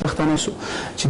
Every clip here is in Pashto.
پښتانه شو چې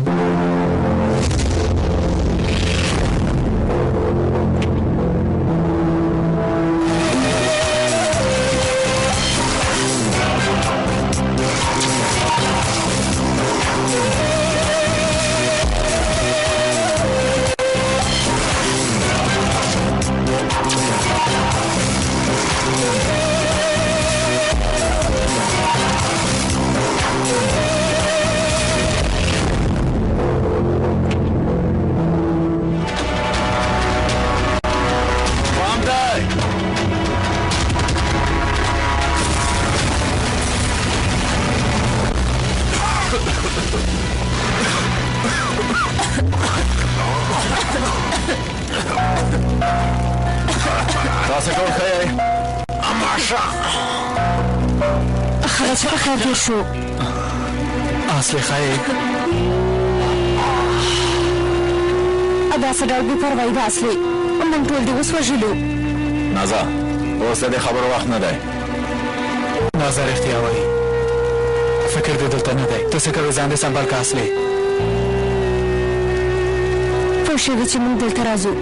شو اصلي خیر ادا څه ډول بې پروایي ده اصلي موږ ټول دې اوس وژلو نازا اوس د دې خبرو وخت نه دی نازا رښتیا وایي فکر دې دلته نه دی ته څه کوې ځان دې سنبال که اصلي پوه شوې چې موږ دلته راځو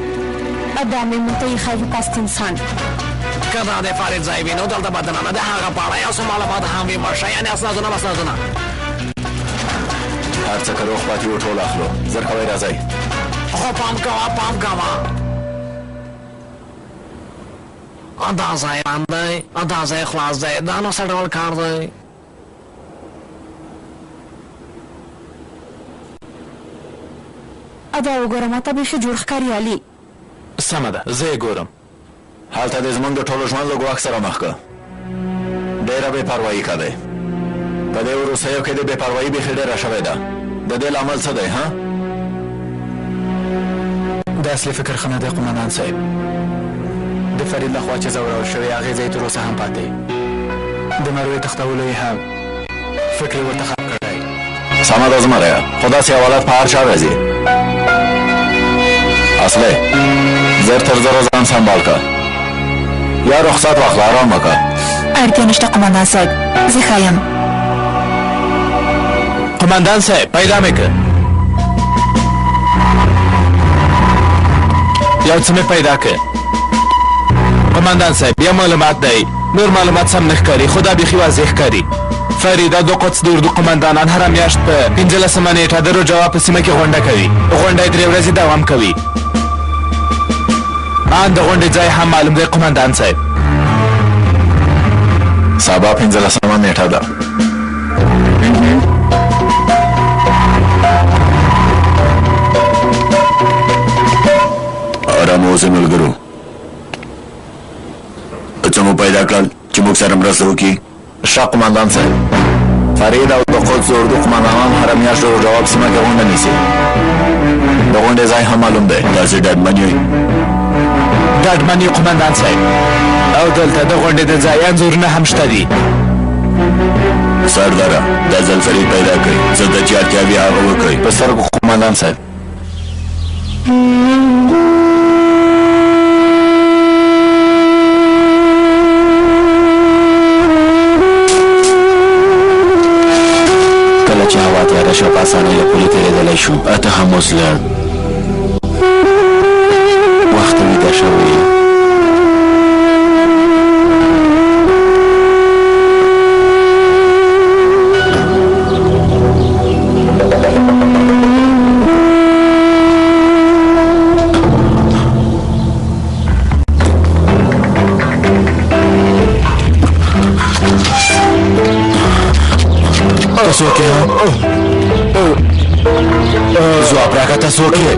ادا مې موږ ته یې ښایي پاست انسان که دا د فرید ځای وي نو دلته به دننه د هغه په اړه یو څه معلومات هم وي مرشه یعنې اسنادونه مسنادونه هر څه که روغ پاتې وو ټول اخلو زر کوئ راځئ خو پام کوه دا ځای بند دی دا ځای خلاص دی دا نو څه ډول کار دی ادا وګوره ماته بیخي جوړ ښکاري علي سمه ده زه یې ګورم هلته دې زموږ د ټولو ژوند له ګواښ سره مخ که ډېره بې پروایي که دی په دې وروستیو کې د بې پروایي بیخي ډېره شوې ده د دې لامل څه دی ها د اصلي فکر ښه نه دی قمندان صاحب د فرید لخوا چې ځورول شوې اغېزه یې تر اوسه هم پاتې د مروې تښتولو یې هم فکر یې ورته خراب کړی سمه ده زمریه خو داسې حوالات په هر چا راځي اصلي زر تر زره ځان سنبال که یا رخصت واخله آرام وکړه اړتیا نشته قمندان صاحب زه ښه یم قمندان صاحب پیدا مې که یو څه مې پیدا که قمندان صاحب یو معلومات دی نور معلومات سم نه ښکاري خو دا بیخي واضح ښکاري فریده د قدس د اردو قمندانان هره میاشت په 15مه نیټه د رجوا په سیمه کې غونډه کوي غونډه یې 3 ورځې دوام کوي ان د غونډې ځای هم معلوم دی قمندان صاحب سبا 15مه نیټه ده آرام اوسئ ملګرو څه مو پیدا کړل چې موږ سره مرسته وکړي ښه قمندان صاحب فرید او د قدس د اردو قمندانان هره میاشت د جواب سیمه کې غونډه نیسي د غونډې ځای هم معلوم دی تاسې ډاډمن یئ ډاډمن یې قمندان صاحب او دلته د غونډې د ځای انځورونه هم شته دي سرداره دا ځل فرید پیدا کړئ څه ده چې اړتیا وي هغه وکړئ په سترګو قمندان صاحب کله چې هوا تیاره شوه په اسانۍ له پولې تېرېدلی شو ته هم اوس له وخته ویده شوی څوک یې ځواب راکړه ته څوک یې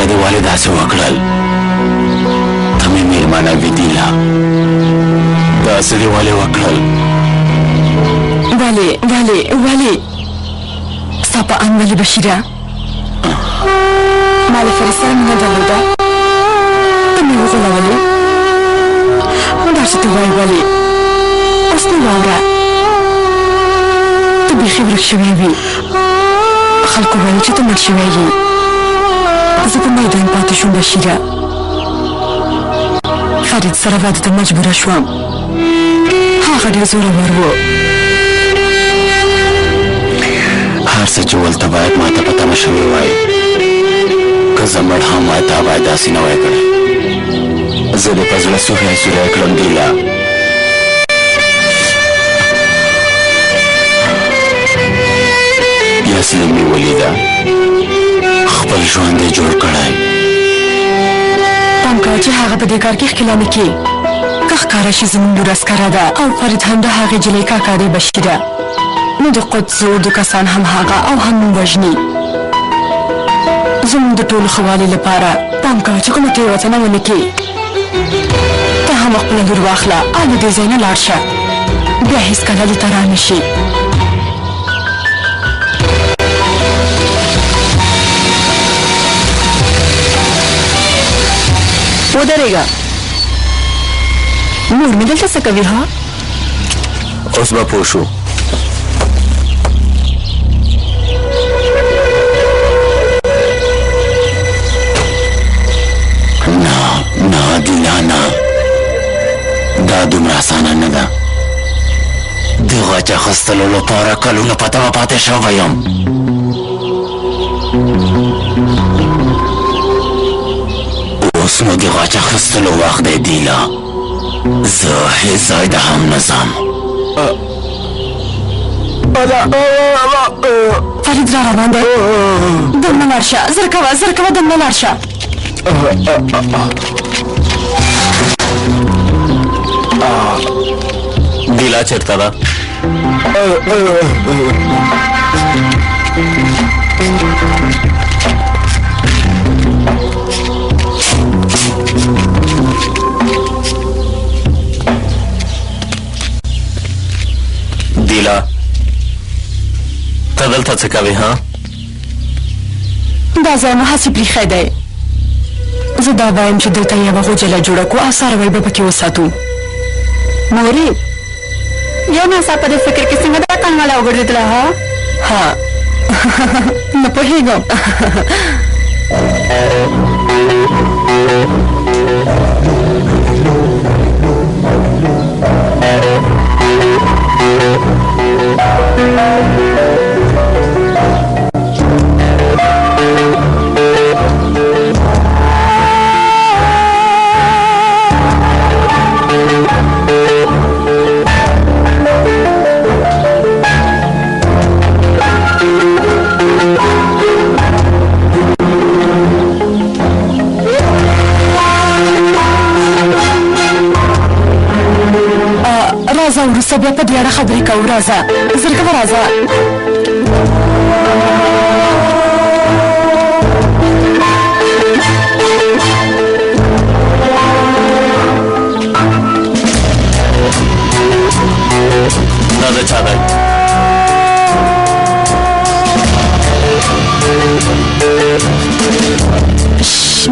هغه دې ولې داسې وکړل؟ ته مې مېرمنه وې دیلا، داسې دې ولې وکړل؟ ولې ستا په ان ولې بشیره ما له فرید سره مینه درلوده، ته مې وغولولې. داسې ته وایې ولې؟ اوس نو واوره، ته بیخي ورک شوی وي. خلکو ویل چې ته مړ شوی یې. زه په میدان پاتې شوم بشیره. فرید سره واده ته مجبوره شوم. هغه ډېر زورور و. هر څه چې ولته باید ما ته په تمه شوي وای، که زه مړ هم وای تا باید داسې نه وای کړی. زه دې په زړه سوری کړم دیلا. یاسمین مې ولیده، خپل ژوند یې جوړ کړی. پام کوه چې هغه په دې کار کې ښکېله نه کړي، که ښکاره شي زموږ لور عسکره ده او فرید هم د هغې جلۍ کاکا دی بشیره، نو د قدس اردو کسان هم هغه او هم موږ وژني. زموږ د ټولو ښه والي لپاره پام کوه چې کومه تېروتنه ونه کړي. ته هم خپله لور واخله او له دې ځای نه لاړ شه، بیا هېڅکله دلته را نه شي. ودرېږه، نور مې دلته څه کوي؟ ها اوس به پوه شو. نه دیلا، نه، دا دومره اسانه نه ده. د غچ اخیستلو لپاره کلونه په تمه پاتې شوی یم. اوس نو د غچ اخیستلو وخت دی دیلا. زه هېڅ ځای ته هم نه ځم. فرید را روان دی، دننه لاړ شه. زر کوه دننه لاړ شه. دیلا چېرته ده؟ دیلا، ته دلته څه کوې؟ ها، دا ځای مو هسې پریښی دی. زه دا وایم چې دلته یوه غوجله جوړه کړو او څاروی به پکې وساتو. مورې، یو ناڅاپه د فکر کې څنګه دا قنواله وګرځېدله؟ ها نه پوهېږم. راځه وروسته بیا په دې اړه خبرې کوو. راځه زرګوه، راځه. دا د چا دی؟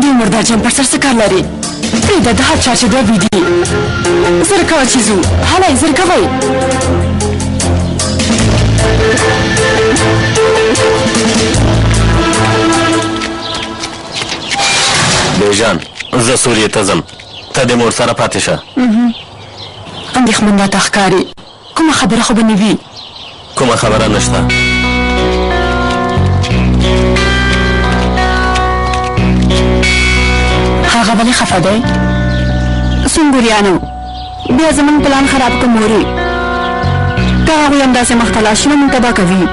دې مردار جمپر سر څه کار لري؟ پرېږده، د هر چا چې دوه ویدي. زر کوه چې ځو. هلئ زر کوئ. بیژن، زه سوریې ته ځم، ته د مور سره پاتې شه. اندېښمن راته ښکاري. کومه خبره خو به نه وي؟ کومه خبره نشته. هغه ولې خفه دی؟ سنګوریانو، بیا زموږ پلان خراب کړه مورې. که هغوی همداسې مخته لاړ شي نو موږ تباه کوي.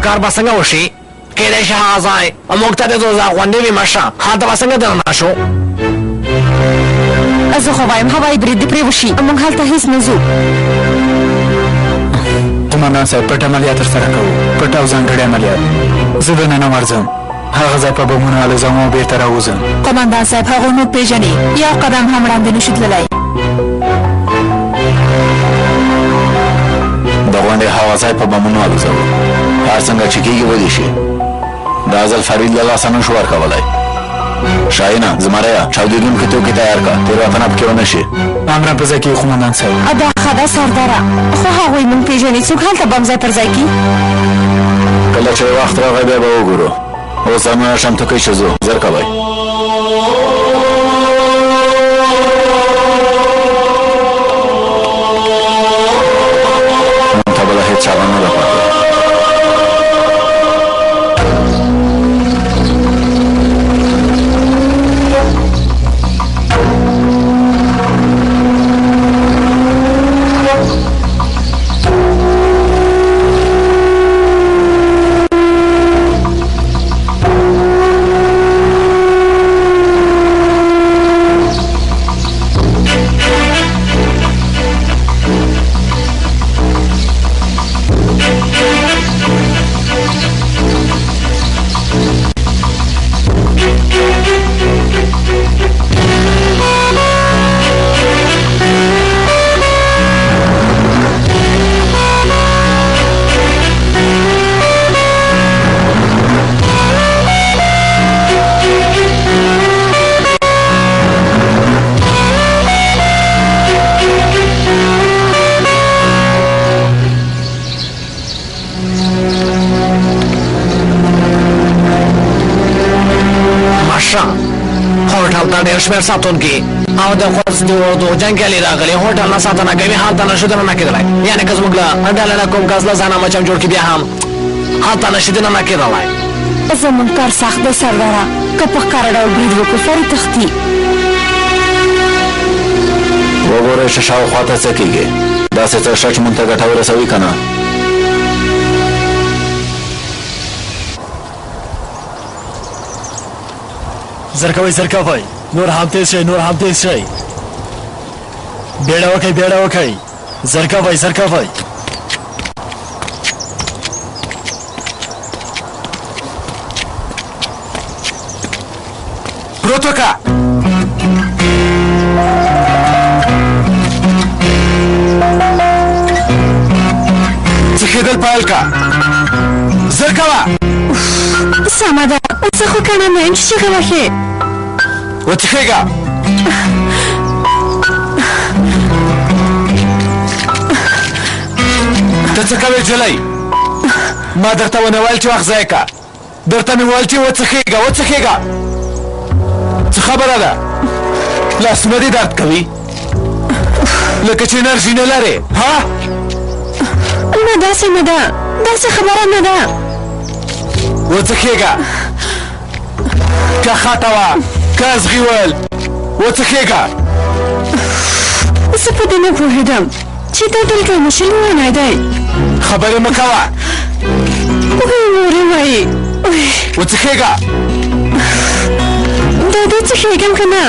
کار به څنګه وشي کېدای شي هغه ځای موږ ته د دوزخ غوندې وي مشه هلته به څنګه دننه شو زه خو وایم هوایي برید دې پرې وشي موږ هلته هېڅ نه ځو قمندان صاحب پټ عملیات ترسره کوو پټ او ځانګړي عملیات زه دننه ورځم هغه ځای په بمونو الوزم او بېرته راوځم قمندان صاحب هغه نو پېژني یو قدم هم وړاندې نشي تللی د غونډې هغه ځای په بمونو الوزو هر څنګه چې کېږي ودې شي دا ځل فرید له لاسه نه شو ورکولی شاهینه زمریه چاودېدونکي توکي تیار کړه تېروتنه پکې ونه شي امره په ځای کې قمندان صاحب دا ښه ده سرداره خو هغوی موږ پېژني څوک هلته بم ځای پر ځای کړي کله چې وخت راغی بیا به وګورو اوس همونه چمتو کوئ چې ځو زر کوئ موږ ته به له هېڅ چاره نه ده پاتې هوټل ته ډېر شمېر ساتونکي او د قدس د اردو جنګیالي راغلي هوټل نه ساتنه کوي هلته نشو دننه کېدلی یعنې که زموږ له ډلې نه کوم کس له ځانه مچم جوړ کړي بیا هم هلته نشي دننه کېدلی زموږ کار سخت دی سرداره که په ښکاره ډول برید وکړو سړی تښتي وګورئ چې شاوخوا ته څه کېږي داسې څه شته چې مونږ ته ګټه ورسوي که نه زر کوئ نور هم تیز شئ بیړه وکئ زر کوئ پروت وکړه څخېدل پیل کړه زر کوه سمه ده څه خو کنه نه یم چې چغې وهې وڅښېږه ته څه کوې جلۍ ما درته ونه ویل چې وخت ضایع کړه درته مې ویل چې وڅښېږه څه خبره ده لاسونه دې درد کوي لکه چې انرژي نه لرې ها نه داسې نه ده داسې خبره نه ده وڅښېږه که خټه وه که ازغي ول وڅښېږه زه په دې نه پوهېدم چې دا دلته مشل وانی دی خبرې مه کوه مورې وایي وڅښېږه دا دې څښېږم که نه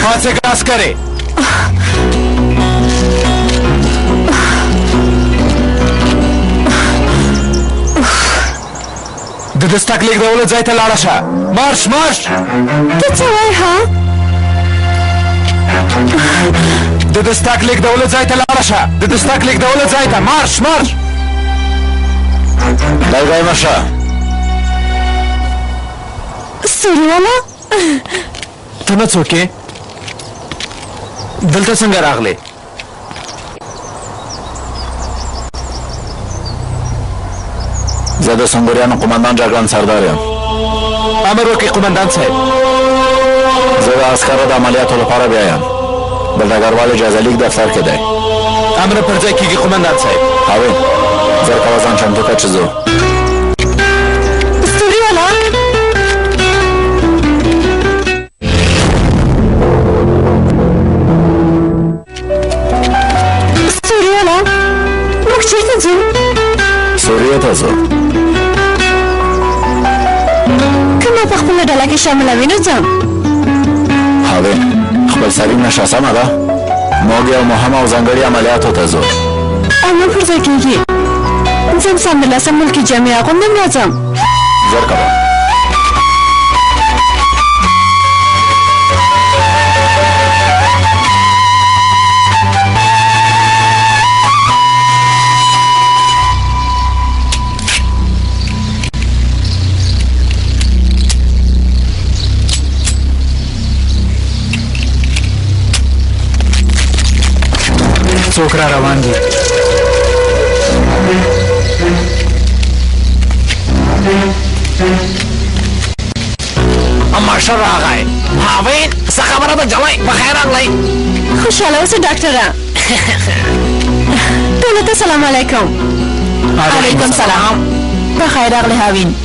پاڅېږه عسکرې د دستک لېږدولو ځای ته لاړه شه مارش ته څه وایې ها د دستک لېږدولو ځای ته لاړه شه مارش لرګی مه شه سوري والا ته نه څوک یې دلته څنګه راغلې زه د سنګوریانو قمندان جګړن سردار یم امر وکړئ قمندان صاحب زه د عسکرو د عملیاتو لپاره بیا یم د ډګروال اجازه لیک دفتر کې دی امر پر ځای کېږي قمندان صاحب هاوی زر کوه ځان چمتو کړه چې ځو سوري والا موږ چېرته ځو سوري دې ته ځو که ما په خپله ډله کې شاملوي نو ځم هاوین خپل سري نشه سمه ده موږ یو مهم او ځانګړي عملیاتو ته ځو او نه پر ځای کېږي ځم سمدلاسه ملکي جامې اغوندم راځم زر کوه څوک را روان دي ماشر راغی هاوین څه خبره ده جلۍ بخیر راغلی خوشحاله اوسه ډاکټره ټولو ته سلام علیکم علیکم سلام بخیر راغلی هاوین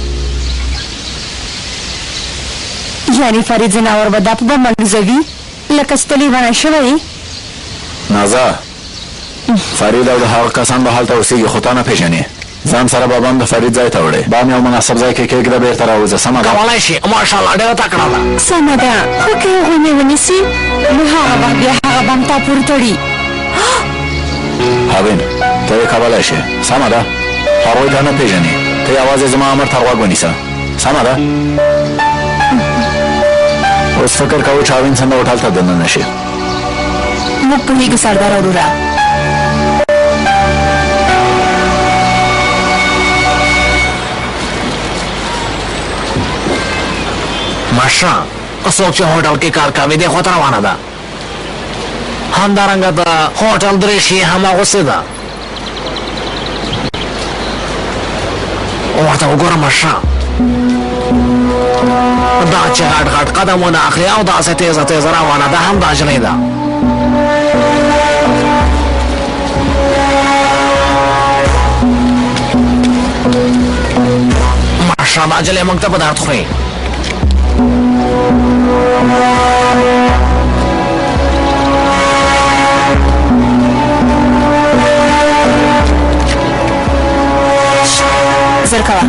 یعنی فرید ځناور به دا په به منګزوي لکه ستړي ونه شوی نازا فرید او د هغه کسان به هلته اوسېږي خو تا نه پېژنې ځان سره به بم د فرید ځای ته وړې بام یو مناسب ځای کې کېږده بېرته راوځه سمه ده کولی شي ماشاءالله ډېره تکړه ده سمه ده خو که هغوی مې ونیسي نو هغه وخت بیا هغه بم تا پورې تړي هاوین ته یې کولی شې سمه ده هغوی ته نه پېژنې ته یوازې زما امر تر غوږ ونیسه سمه ده اوس فکر کوو چې هاوین څنګه هوټل ته دننه شي موږ پوهېږو سردار وروره ماشا څوک چې هوټل کې کار کوي دی خو ته روانه ده همدارنګه د هوټل درېشي هماغوسې ده ورته وګوره ماشا دا چې غټ غټ قدمونه اخلي او داسې تیزه تیزه روانه ده هم دا جنۍ ده ماشا دا جلۍ موږ ته په درد خوري زر کوه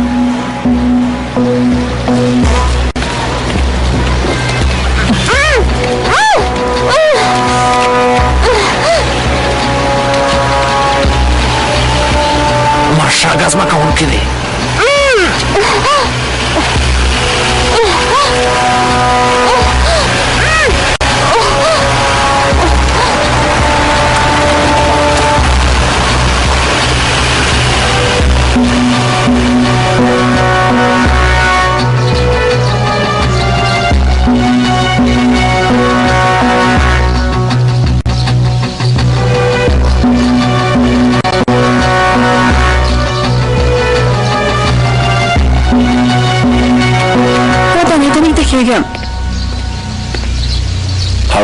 ماشا ګاز مه کوونکي دی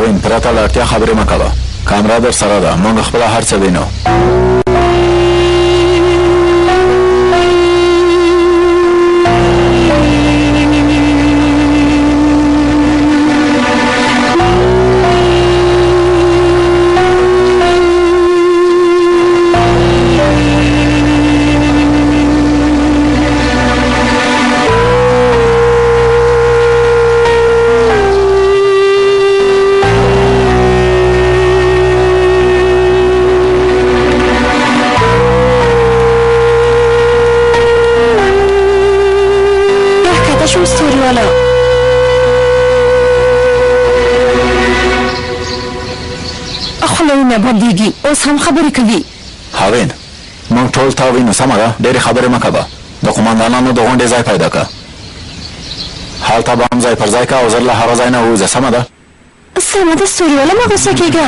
هاوین پرته له اړتیا خبرې مه کوه کامره در سره ده موږ خپله هر څه وینو بندېږي اوس هم خبرې کوي هاوین موږ ټول تا وینو سمه ده ډېرې خبرې مه کوه د قمندانانو د غونډې ځای پیدا کړه هلته به هم ځای پر ځای کړه او زر له هغه ځای نه ووځه سمه ده سمه ده ستوري والا مه غوسه کېږه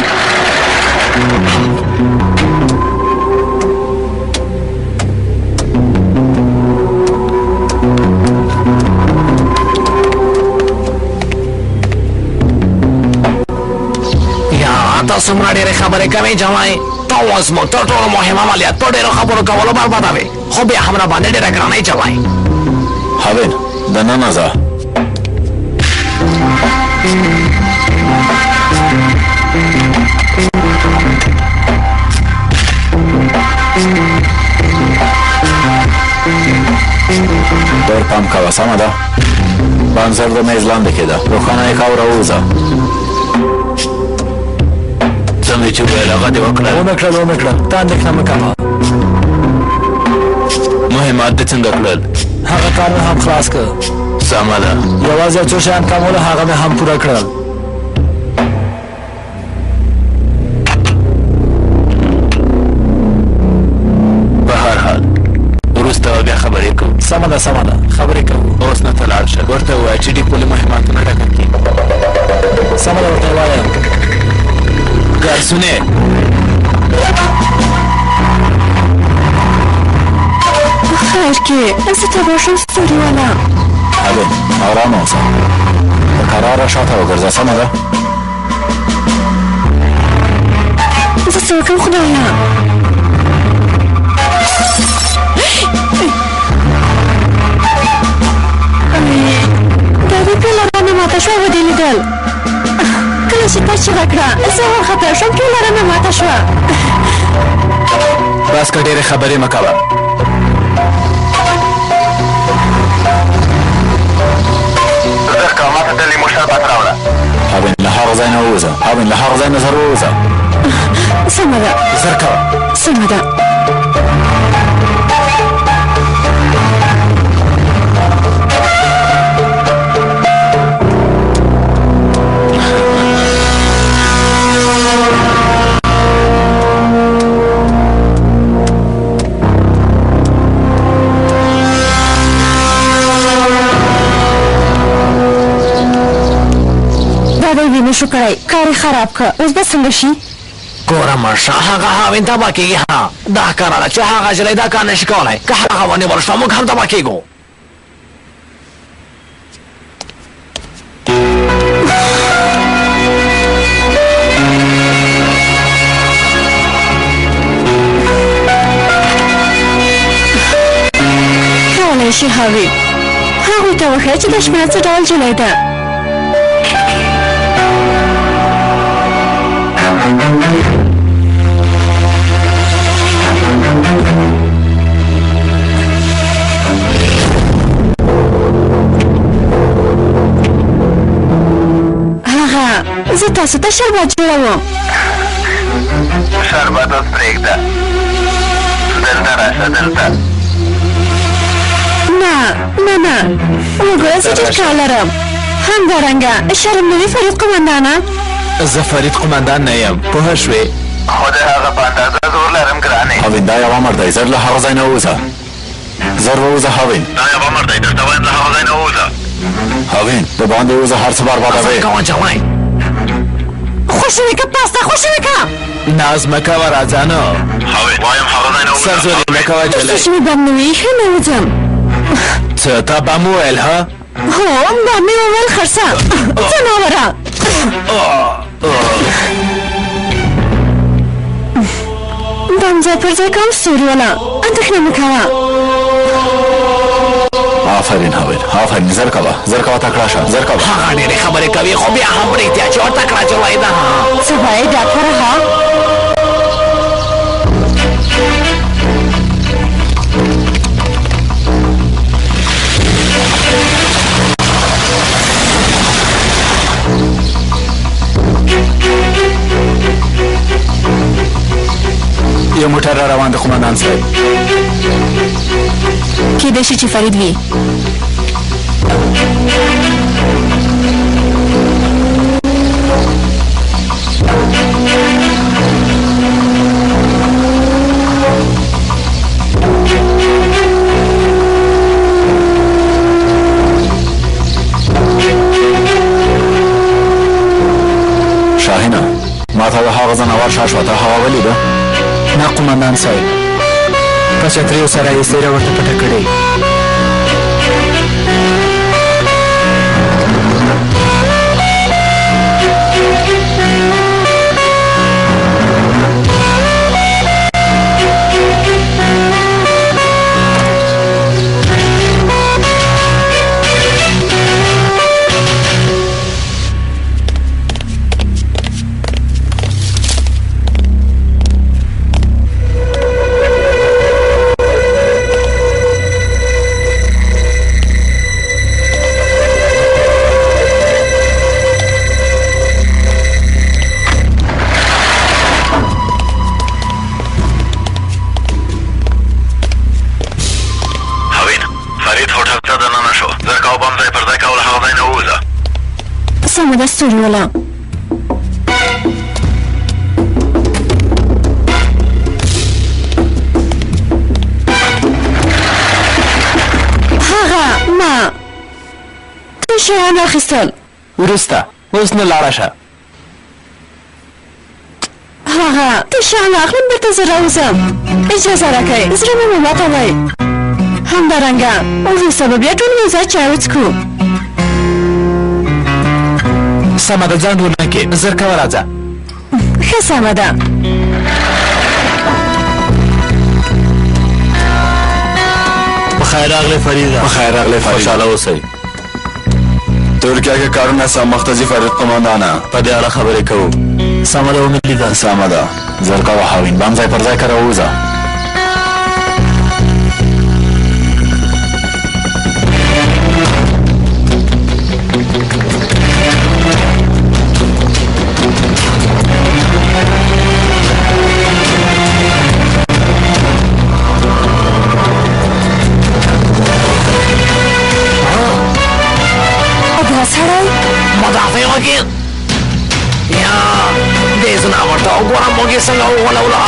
تاسو څومره ډېرې خبرې کوئ جمعی ته اوس موږ تر ټولو مهم عملیات په ډېرو خبرو کولو بربادوي خو بیا هم راباندې ډېره ګرانۍ چلوئ هاوین دننه ځه کم کوه سمه ده بانزر د میز لاندې کېده روښانه یې که او راووځه څنګه چې ویل هغه دې وکړل ونه کړل تا اندېښنه مه کوه مهمات دې څنګه کړل هغه کار مې هم خلاص کړ سمه ده یوازې یو څو شیان کمول هغه مې هم پوره کړل په هر حال وروسته بیا خبرې کوو سمه ده خبرې کوو اوس نه ته لاړ شه ورته ووایه چې ډېر ولې مهماتونه ډکه کړي سمه ده ورته وایم ګارسونې خیر کې زه ته باشم ستوري والا هبین آرامه اوسه په کراره شاته وګرځه سمه ده زه څه وکړم خدایه دا دې ټوله رانه ماته شوه ودې لیدل کله چې تا چیغه کړه زه وارخطا شوم ټوله رانه ماته شوه بس که ډېرې خبرې مه کوه زر کوه ما ته د لیمو شربت راوړه هبین له هغه ځای نه ووځه هبین له هغه ځای نه زر ووځه سمه ده زر کوه سمه ده نشو کړی کار خراب کړ اوس به څنګه شي ګوره مرشه هغه هاوین تباه کېږي ها دا کاره ده چې هغه نجلۍ دا کار نشي کولی که هغه ونیول شوه موږ هم تباه کېږو کولی شي هاوین هغوی ته وښیه چې دا شمېره څه ډول جلۍ ده زه تاسو ته شربت جوړوم شربت اوس پرېږده دلته راشه دلته نه وګوره زه ډېر کار لرم همدارنګه شرم نه وي فرید قمندانه زه فرید قمندان نه یم پوه شوې خو د هغه په اندازه زور لرم ګرانې هاوین دا یو امر دی زر له هغه ځای نه ووځه زر ووځه هاوین دا یو امر دی درته وایم له هغه ځای نه ووځه هاوین د باندې ووځه هر څه بربادوې کوه جوای خوشې وکړه پاسته خوشې وکړه ناز مه کوه راځه نه هاوین وایم هغه ځای نه ووځه سرزوري مه کوه جلۍ چې مې بم نه وي ښه نه وځم څه تا بم وویل ها هو بم مې وویل خرڅه ځناوره بم ځای پر ځای کوم ستوري والا اندېښنه مه کوه آفرین هاوین آفرین زر کوه تکړه شه زر کوه هغه ډېرې خبرې کوي خو بیا هم پرېږدیا چې ورته کړه جوړی ده څه وایې ډاکټره ها یو موټر را روان د قمندان صاحب کېدای شي چې فرید وي شاهینه ما ته د هغه ځناور شا شوه ته هوا ولیده نه قمندان صاحب په چتریو سره یې څېره ورته پټه کړې سمه ده ستوري ولا هغه ما ته شیان اخیستل وروسته اوس نه لاړه شه هغه ته شیان اخلم بیرته زه راوځم اجازه راکئ زړه مې مه ماتوئ همدارنګه وروسته به بیا ټول یو ځای چای وڅښو سمه ده ځنډ ونه کړې زر کوه راځه ښه سمه ده بخیر راغلی فریده بخیر راغلی فرید خوشحاله اوسئ ترکیه کې کارونه سم مختزي فرید قماندانه په دې اړه خبرې کوو سمه ده ومې لیدل سمه ده زر کوه هاوین بم ځای پر ځای که راووځه سړی مدافع وکړي یا دې ځناور ته وګوره موږ یې څنګه وغولوله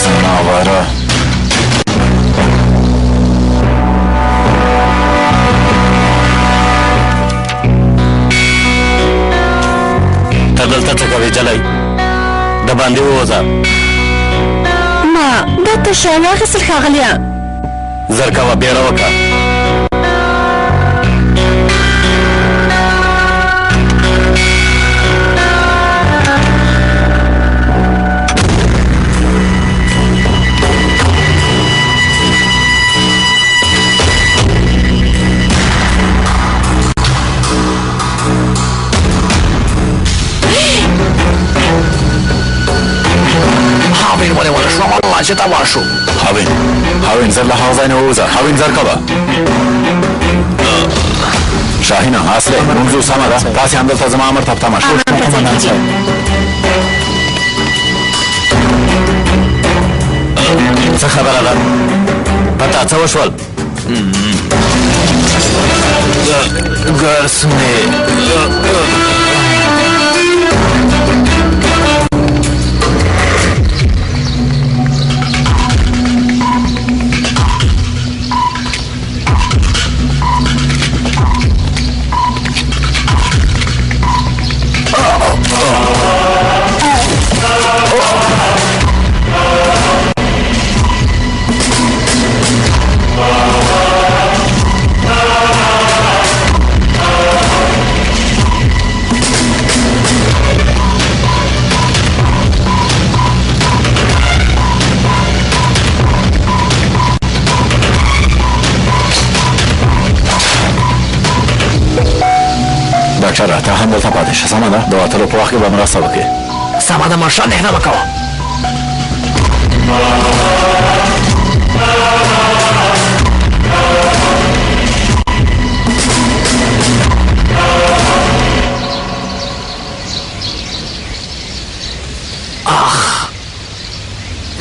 ځناوره ته دلته څه کوې جلی د باندې ووځه ما دا ته شیان اخیستل ښاغلیه زر کوه بیړه وکړه هاوین ولې ونه شوه والله چې تباه شو هاوین زر له هغه ځای نه ووځه هاوین زر کوه شاهینه اصلې موږ ځو سمه ده تاسې همدلته زما امر ته په تمه شو قمندان صاحب څه خبره ده پته څه وشول ګرس مې ډاکټره ته هم دلته پاتې شه سمه ده د وتلو په وخت کې به مرسته وکړې سمه ده مارشال اندېښنه مه کوه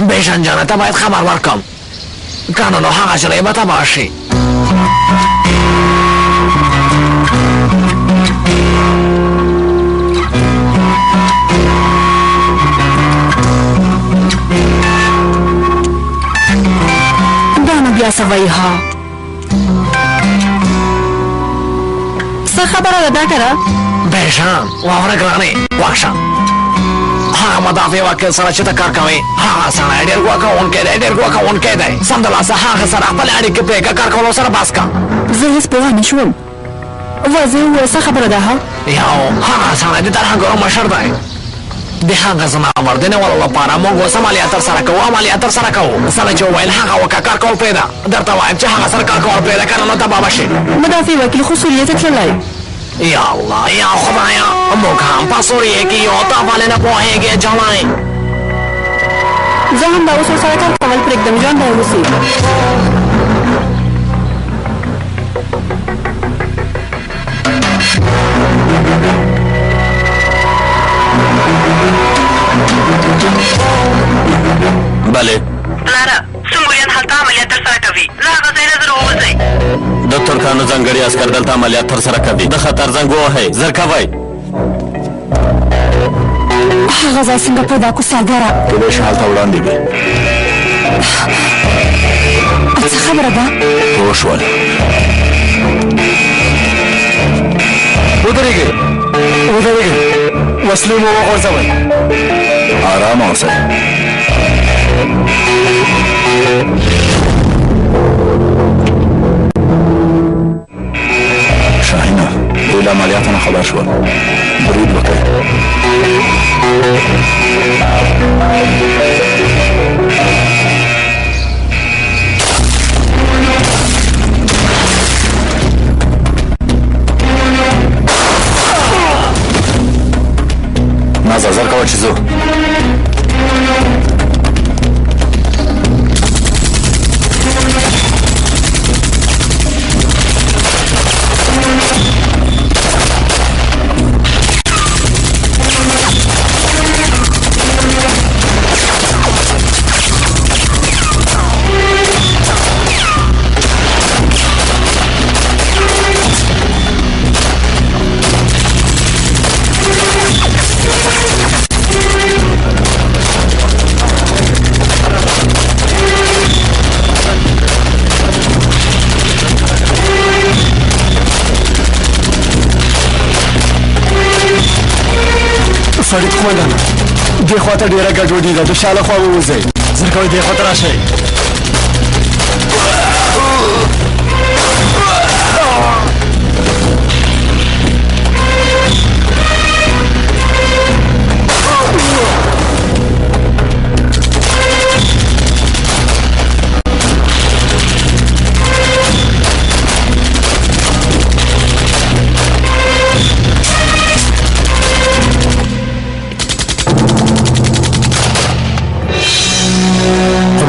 بیژن جانه ته باید خبر ورکړم که نه نو هغه ژرۍ به تباه شي بیا څه وایي ها څه خبره ده ډاکټره بیژن واوره ګرانې واښه هغه مدافع وکیل سره چې ته کار کوې هغه سړی ډېر ګواه کوونکی دی ډېر ګواه کوونکی دی سمدلاسه هغه سره خپلې اړیکې پرېږه کار کولو سره بس که زه هېڅ پوه نه شوم واضح ووایه څه خبره ده ها یو هغه سړی د ترهګرو مشر دی د هغه زناور د نیولو لپاره موږ اوس عملیات ترسره کوو سره چې وویل هغه وکړه کار کول پرېږده درته وایم چې هغه سره کار کول پرېږده که نه نو تباه به شي مدافع وکیل خو سوریې ته تللی یا الله یا خدایا موږ هم په سوریې کې یو ته ولې نه پوهېږې جلۍ زه هم دا اوس ورسره کار کول پرېږدم ژوندی اوسي بله پلاره سنګوریان هلته عملیات ترسره کوي له هغه ځای نه زر ووځئ د ترکانو ځانګړي عسکر دلته عملیات ترسره کوي د خطر زنګ ووهئ ژر کوئ هغه ځای څنګه پیدا کړو سرداره کېدای شي هلته وړاندې وي څه خبره ده پوه شول ودرېږئ وسلې مو وغورځوئ ارامه اوسئ شاهینه دوی له عملیاتو نه خبر شول برید وکړئ نازه زر کوه چې ځو فرید قومندان دې خواته ډېره ګډوډي ده د شاله خوا ووځئ زر کوئ دې خواته راشئ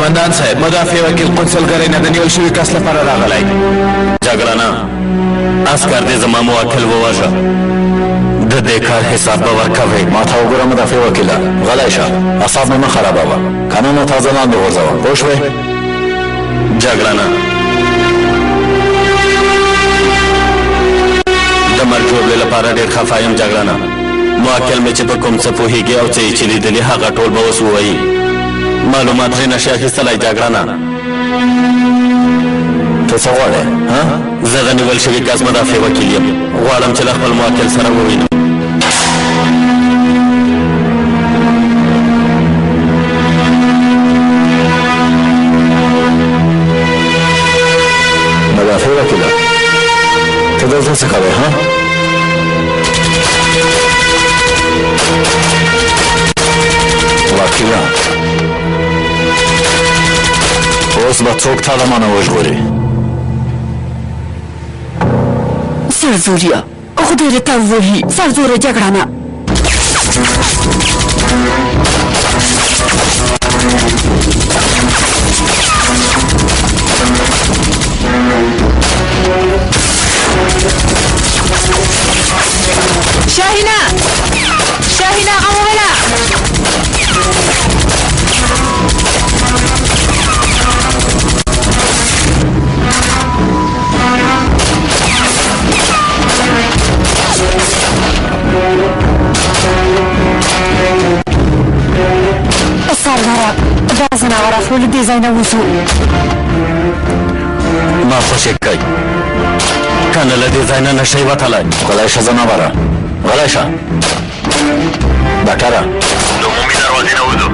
قومندان صاحب مدافع وکیل قنصلګرۍ نه د نیول شوي کس لپاره راغلی جګړنه عسکر دې زما موکل ووژه د دې کار حساب به ورکوئ ما ته وګوره مدافع وکیله غلی شه اعصاب مې مه خرابوه کنه نو تازه لاندې غورځوه پوه شوې جګړنه د مرګ ژوبلې لپاره ډېر خفه یم جګړنه موکل مې چې په کوم څه پوهېږي او څه یې چې لیدلي هغه ټول به اوس ووایي معلومات ترې نشي اخیستلی جګړنه ته څه غواړې زه د نیول شوي کس مدافع وکیل یم غواړم چې له خپل موکل سره ووینم مدافع وکیله ته دلته څه کوې وکیله اوس به څوک تا له مانه وژغوري سرزوریا خدای دې تا ووهي سرزوره جګړنه شاهینه غوغله سرداره دا زناور اخلو له دې ځای نه وځو ما خوشې کوي که نه له دې ځای نه نشئ وتلی غلی شه زناوره غلی شه ډاکټره د عمومي دروازې نه وځو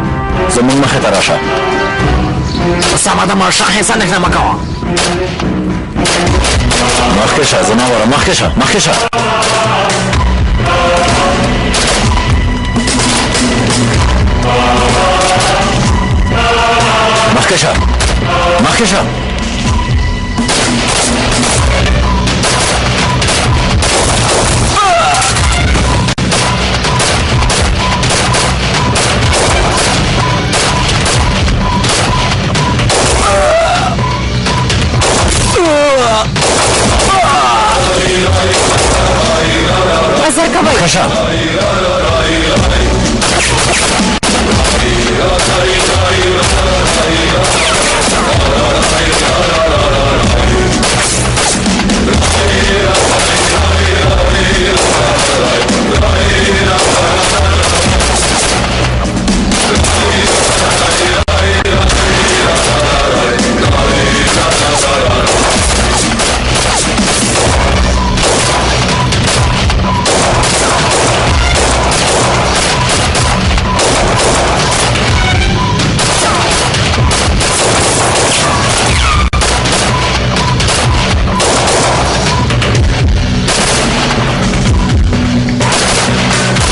زموږ مخې ته راشه سمه ده مارشال هیڅ نښه مه کوه مخکې شه زناوره مخکې شه مخکې شه مخکې شه مخکې شه اثر کوي مخکې شه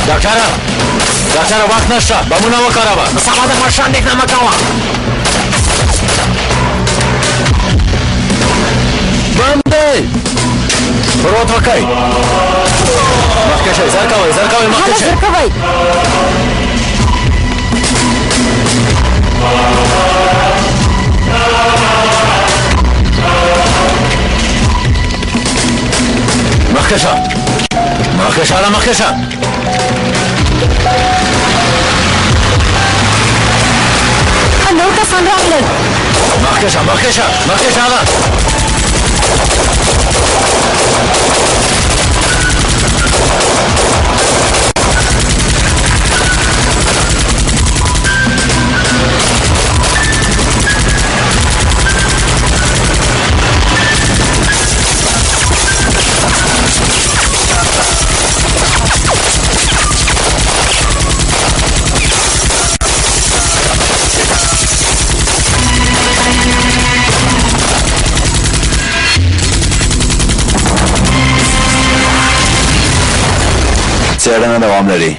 ډاکټره وخت نشته بمونه وکاروه سمه ده مشر اندېښنه مه کوه بند دی پروت وکئ مخکې شئ زر کوئ مخکې شئ مخکې شه مخکې شه نور کسان راغلل مخکې شه څېړنه دوام لري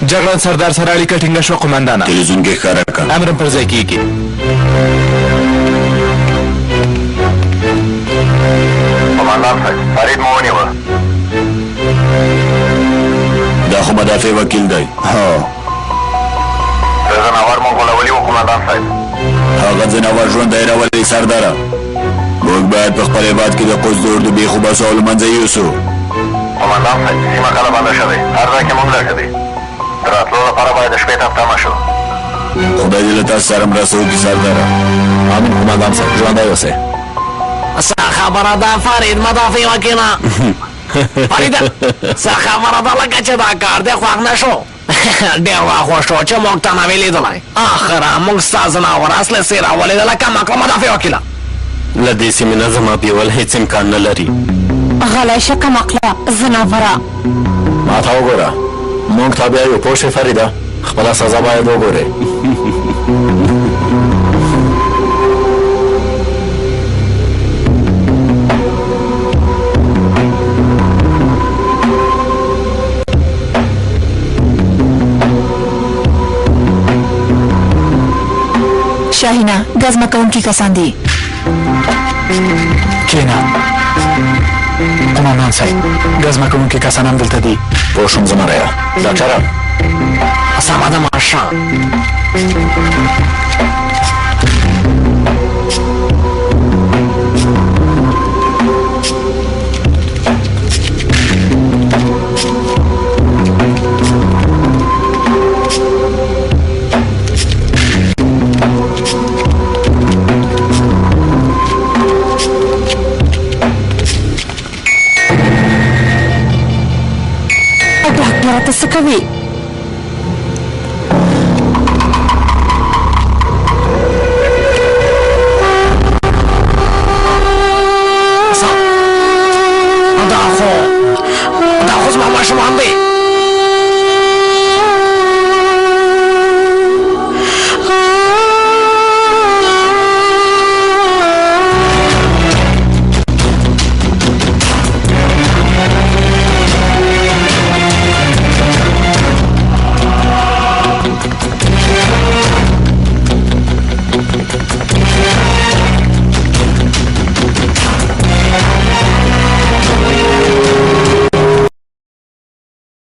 جګړن سردار سره اړیکه ټینګه شوه قومندانه تلویزیون کې ښکاره کړه امر پر ځای کېږي قومندان صاحب فرید مو ونیوه دا خو مدافع وکیل دی ځناور مو غولولی و قومندان صاحب هغه ځناور ژوندی راولي سرداره موږ باید په خپل هېواد کې د قدس د اردو بېخو باسو او له منځه یوسو قومندان صاحب سیمه کله بنده شوې هر ځای کې موږ لږ دي د راتلو لپاره باید د شپې تمه شو خدای دې له تاسو سره مرسته وکړي سرداره امین قومندان صاحب ژوندی اوسئ څه خبره ده فرید مدافع وکیله فریده څه خبره ده لکه چې دا کار دې خوښ نه شو ډېر راخوښ شو چې موږ ته نه وې لیدلی اخره موږ ستا زناور اصلي څېره ولیدله کمه کړه مدافع وکیله له دې سیمې نه زما بیول هېڅ امکان نه لري غلی شه کمقله زناوره ما ته وګوره موږ تابع یو پوه شوې فریده خپله سزا باید وګورې شاهینه ګزمه کوونکي کسان دي کېنه قومندان صاحب ګزمه کوونکي کسان هم دلته دي پوه شوم زمريه ډاکټره سمه ده ماشه ډاکټره ته څه کوي